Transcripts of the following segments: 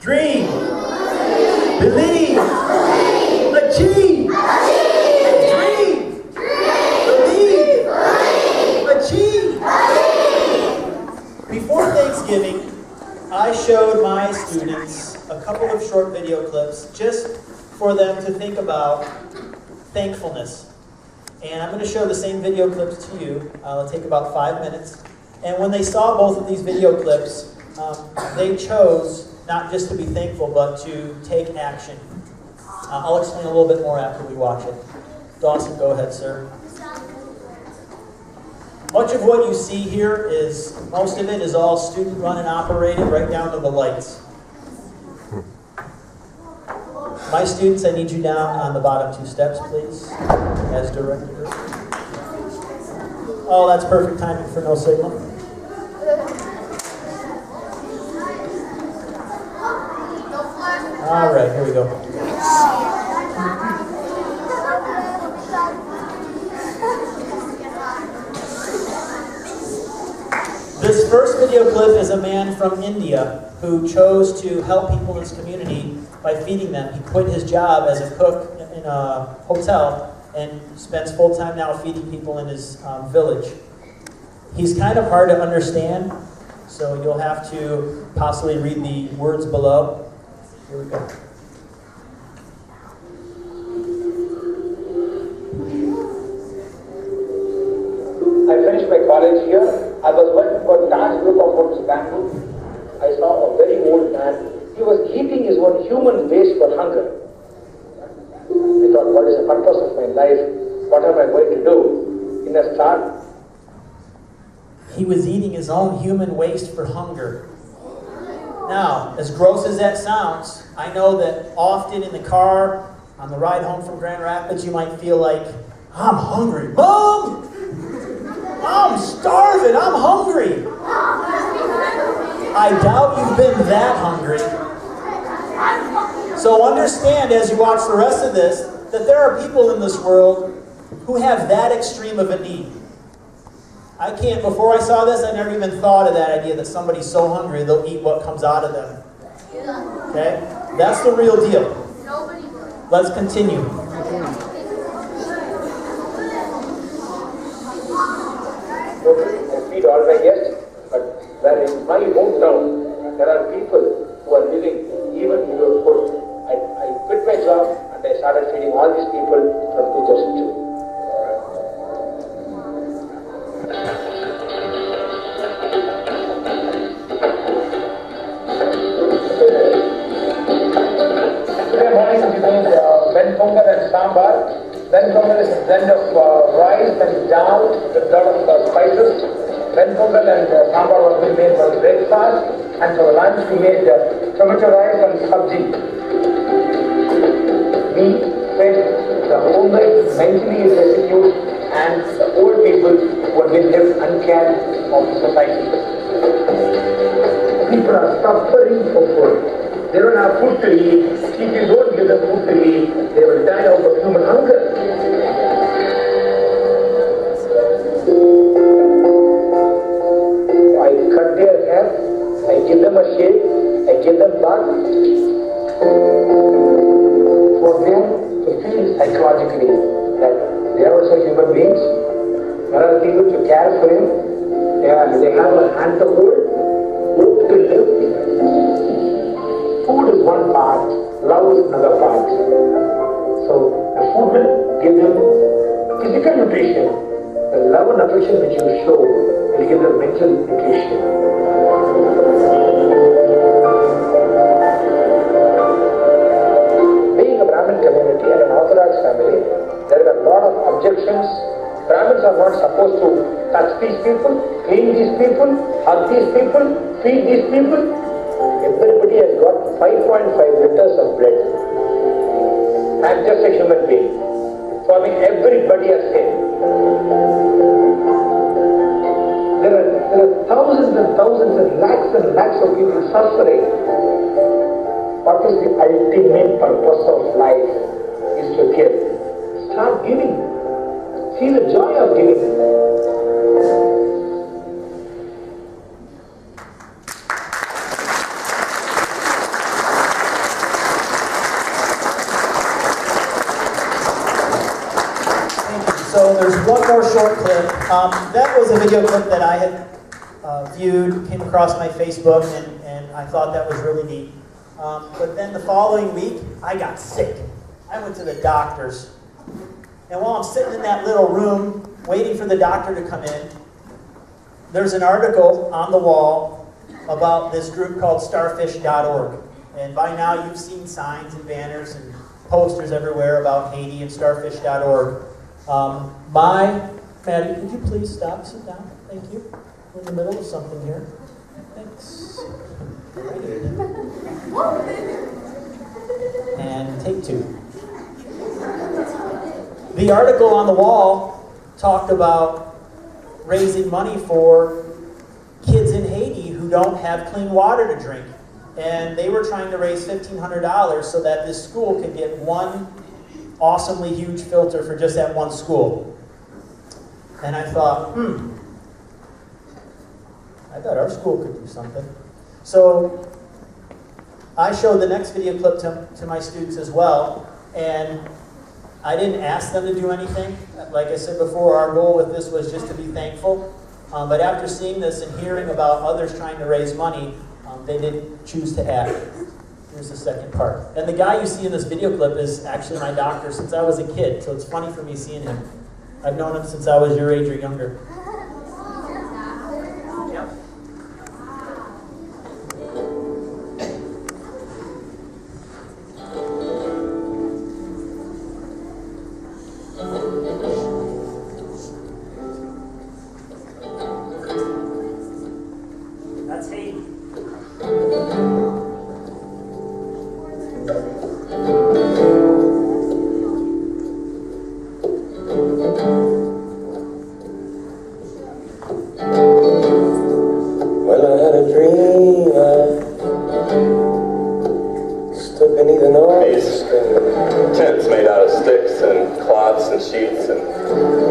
dream, believe, achieve, dream, believe, achieve. Before Thanksgiving, I showed my students a couple of short video clips just for them to think about thankfulness. And I'm going to show the same video clips to you. It'll take about 5 minutes. And when they saw both of these video clips, they chose not just to be thankful, but to take action. I'll explain a little bit more after we watch it. Dawson, go ahead, sir. Much of what you see here most of it is all student-run and operated, right down to the lights. My students, I need you down on the bottom 2 steps, please, as director. Oh, that's perfect timing for no signal. All right, here we go. This first video clip is a man from India who chose to help people in his community by feeding them. He quit his job as a cook in a hotel and spends full time now feeding people in his village. He's kind of hard to understand, so you'll have to possibly read the words below. Here we go. I finished my college here. I was working for a large group of folks in Bangalore. I saw a very old man. He was eating his own human waste for hunger. I thought, what is the purpose of my life? What am I going to do? In a start, he was eating his own human waste for hunger. Now, as gross as that sounds, I know that often in the car, on the ride home from Grand Rapids, you might feel like, I'm hungry. Mom! I'm starving, I'm hungry. I doubt you've been that hungry. So understand as you watch the rest of this, that there are people in this world who have that extreme of a need. Before I saw this, I never even thought of that idea that somebody's so hungry they'll eat what comes out of them. Okay? That's the real deal. Let's continue. I feed all my guests, but where in my hometown, there are people who are living even in your food. I quit my job and I started feeding all these people from 2002. Today morning we made Ben Pongal and Sambar. Ben Pongal is a blend of rice and dal with a lot of spices. Ben Pongal and Sambar was made for breakfast, and for lunch we made tomato rice and sabji. We fed the homeless, mentally destitute, and the old people who have been left uncared of society. People are suffering for food. They don't have food to eat. If you don't give them food to eat, they will die out of human hunger. I cut their hair, I give them a shave, I give them bath. For them to feel psychologically that they are also human beings. There are people to care for him. They have a hand to hold, hope to live. Food is one part, love is another part. So the food will give them physical nutrition. The love and affection which you show will give them mental nutrition. Being a Brahmin community and an Orthodox family, there are a lot of objections. Brahmins are not supposed to touch these people, clean these people, hug these people, feed these people. Everybody has got 5.5 liters of blood. I'm just a human being. For me, everybody is same. There are thousands and thousands and lakhs of people suffering. What is the ultimate purpose of life? Is to give. Start giving. See the joy of giving. one more short clip. That was a video clip that I had viewed, came across my Facebook, and I thought that was really neat. But then the following week, I got sick. I went to the doctor's. And while I'm sitting in that little room, waiting for the doctor to come in, there's an article on the wall about this group called starfish.org. And by now you've seen signs and banners and posters everywhere about Haiti and starfish.org. Maddie, could you please stop, sit down? Thank you. We're in the middle of something here. Thanks. And take two. The article on the wall talked about raising money for kids in Haiti who don't have clean water to drink. And they were trying to raise $1,500 so that this school could get one awesomely huge filter for just that one school. And I thought, I bet our school could do something. So I showed the next video clip to my students as well, and I didn't ask them to do anything. Like I said before, our goal with this was just to be thankful. But after seeing this and hearing about others trying to raise money, they didn't choose to act. Here's the second part. And the guy you see in this video clip is actually my doctor since I was a kid, so it's funny for me seeing him. I've known him since I was your age or younger. Yep. That's Haiti. Well, I had a dream, I stood beneath an These tents made out of sticks and cloths and sheets and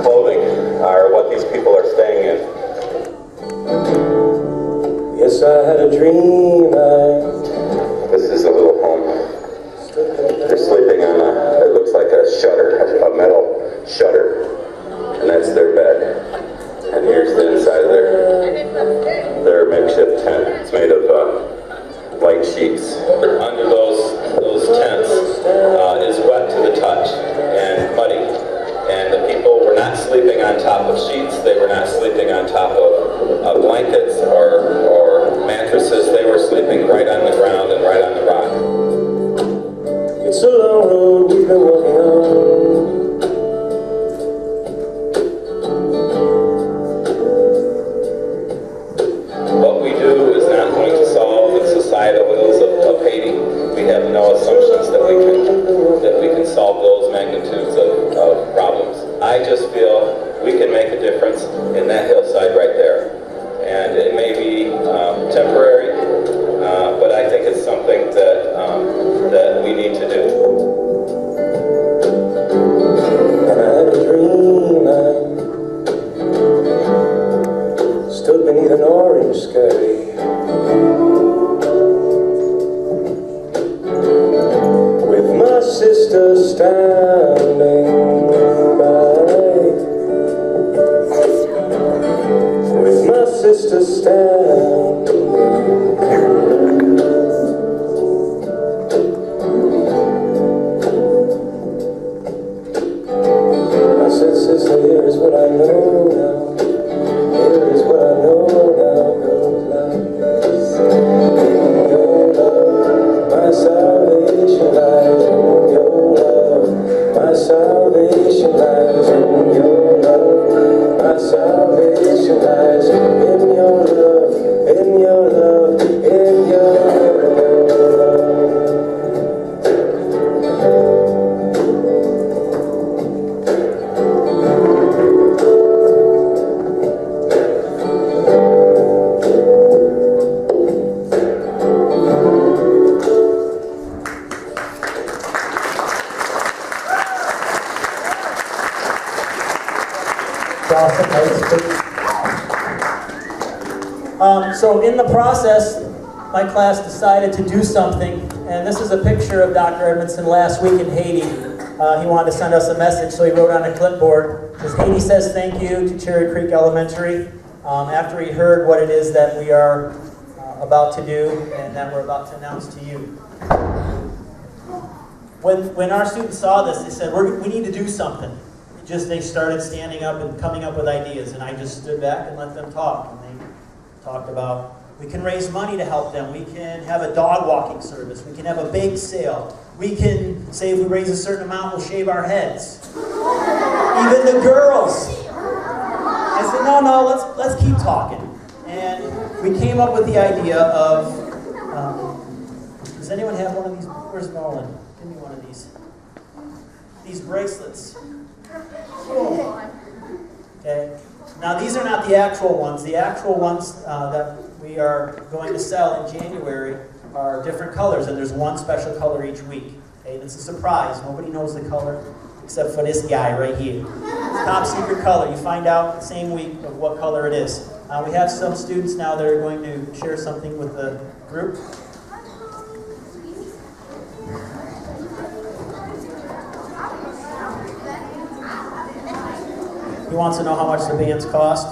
clothing are what these people are staying in. Yes, I had a dream, This is a little home. They're sleeping on it looks like a shutter, a metal shutter, and that's their bed. And here's the inside of their makeshift tent. It's made of light sheets. Under those tents is wet to the touch and muddy. And the people were not sleeping on top of sheets. They were not sleeping on top of blankets or mattresses. They were sleeping right on the ground and right on the rock. it's a long road we've been walking on. What we do is not going to solve the societal ills of Haiti. We have no assumptions that we can solve those magnitudes of problems. I just feel we can make a difference in that hillside right there. And it may be temporary, but I think it's something that we need to do. And I had a dream, I stood beneath an orange sky. With my sister standing by. With my sister standing. I said, sister, here is what I know now. Here is what I know now. Goes like this. In your love, my salvation lies. In your love, my salvation lies. In your love, my salvation lies. In your love, in your love, in your love. Awesome. So in the process, my class decided to do something, and this is a picture of Dr. Edmondson last week in Haiti. he wanted to send us a message, so he wrote on a clipboard. It says, Haiti says thank you to Cherry Creek Elementary after he heard what it is that we are about to do and that we're about to announce to you. When our students saw this, they said, we need to do something. They started standing up and coming up with ideas, and I just stood back and let them talk. And they talked about, we can raise money to help them. We can have a dog walking service. We can have a bake sale. We can say if we raise a certain amount, we'll shave our heads. Even the girls. I said, no, let's keep talking. And we came up with the idea of, does anyone have one of these? Where's Nolan? Give me one of these. These bracelets. Okay. Now these are not the actual ones. The actual ones that we are going to sell in January are different colors, and there's one special color each week. Okay, it's a surprise. Nobody knows the color except for this guy right here. Top secret color. You find out the same week of what color it is. We have some students now that are going to share something with the group. He wants to know how much the bands cost.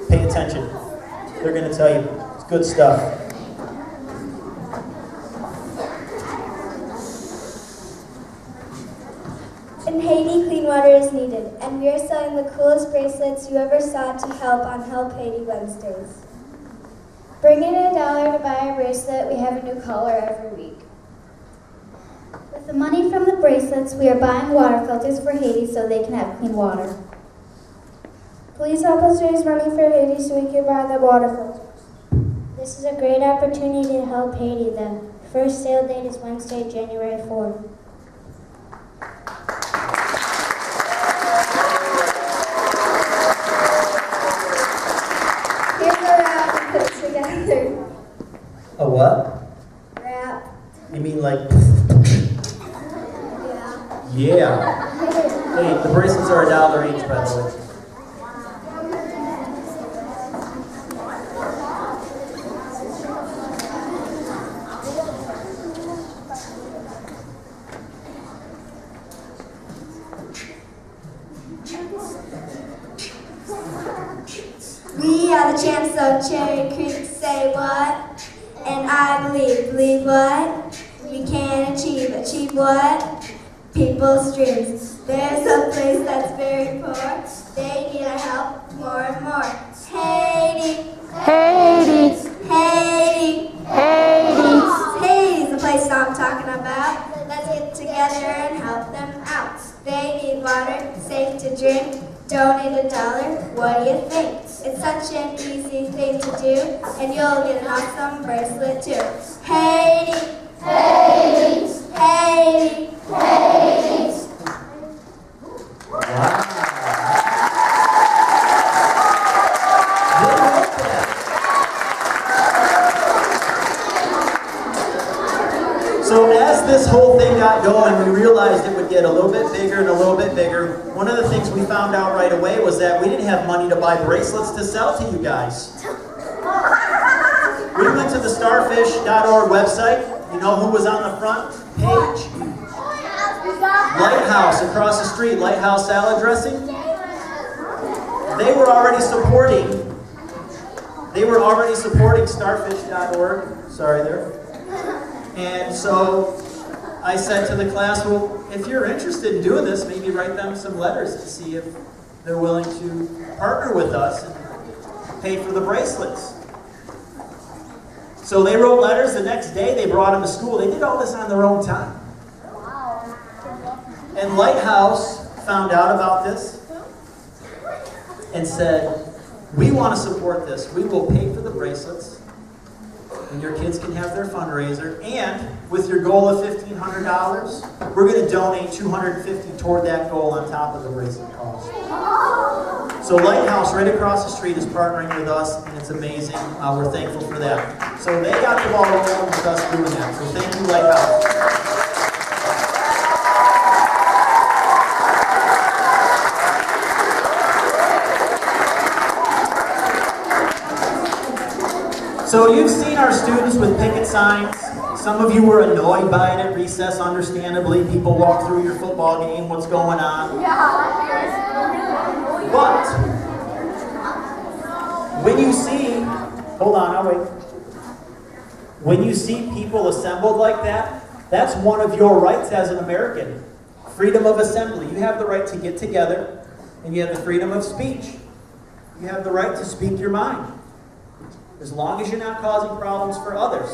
Pay attention. They're going to tell you. It's good stuff. In Haiti, clean water is needed, and we are selling the coolest bracelets you ever saw to help on Help Haiti Wednesdays. Bring in $1 to buy a bracelet. We have a new color every week. With the money from the bracelets, we are buying water filters for Haiti so they can have clean water. Please help us raise money for Haiti so we can buy the water filters. This is a great opportunity to help Haiti. The first sale date is Wednesday, January 4th. Here's a wrap we put together. A what? Wrap. You mean like... Yeah. Yeah. Hey, the bracelets are $1 each, by the way. We are the champs of Cherry Creek, say what? And I believe what? We can achieve what? People's dreams. There's a place that's very poor. They need our help more and more. Haiti. Haiti. Haiti. Haiti. Haiti's the place I'm talking about. Let's get together and help them out. They need water, safe to drink. Donate $1. What do you think? It's such an easy thing to do, and you'll get an awesome bracelet too. Haiti! Haiti! Haiti! Haiti! Wow. So as this whole thing got going, we realized it would get a little bit bigger and a little bit bigger. One of the things we found out right away was that we didn't have money to buy bracelets to sell to you guys. We went to the starfish.org website. You know who was on the front page? Lighthouse across the street, Lighthouse Salad Dressing. They were already supporting starfish.org. Sorry there. And so I said to the class, well, if you're interested in doing this, maybe write them some letters to see if they're willing to partner with us and pay for the bracelets. So they wrote letters. The next day they brought them to school. They did all this on their own time. And Lighthouse found out about this and said, we want to support this. We will pay for the bracelets. And your kids can have their fundraiser. And with your goal of $1,500, we're going to donate $250 toward that goal on top of the bracelet cost. So Lighthouse right across the street is partnering with us, and it's amazing. We're thankful for that. So they got the ball rolling with us doing that. So thank you, Lighthouse. So you've seen our students with picket signs Some of you were annoyed by it at recess, understandably. People walk through your football game, what's going on. But when you see, hold on, I'll wait. When you see people assembled like that, that's one of your rights as an American. Freedom of assembly. You have the right to get together, and you have the freedom of speech. You have the right to speak your mind, as long as you're not causing problems for others.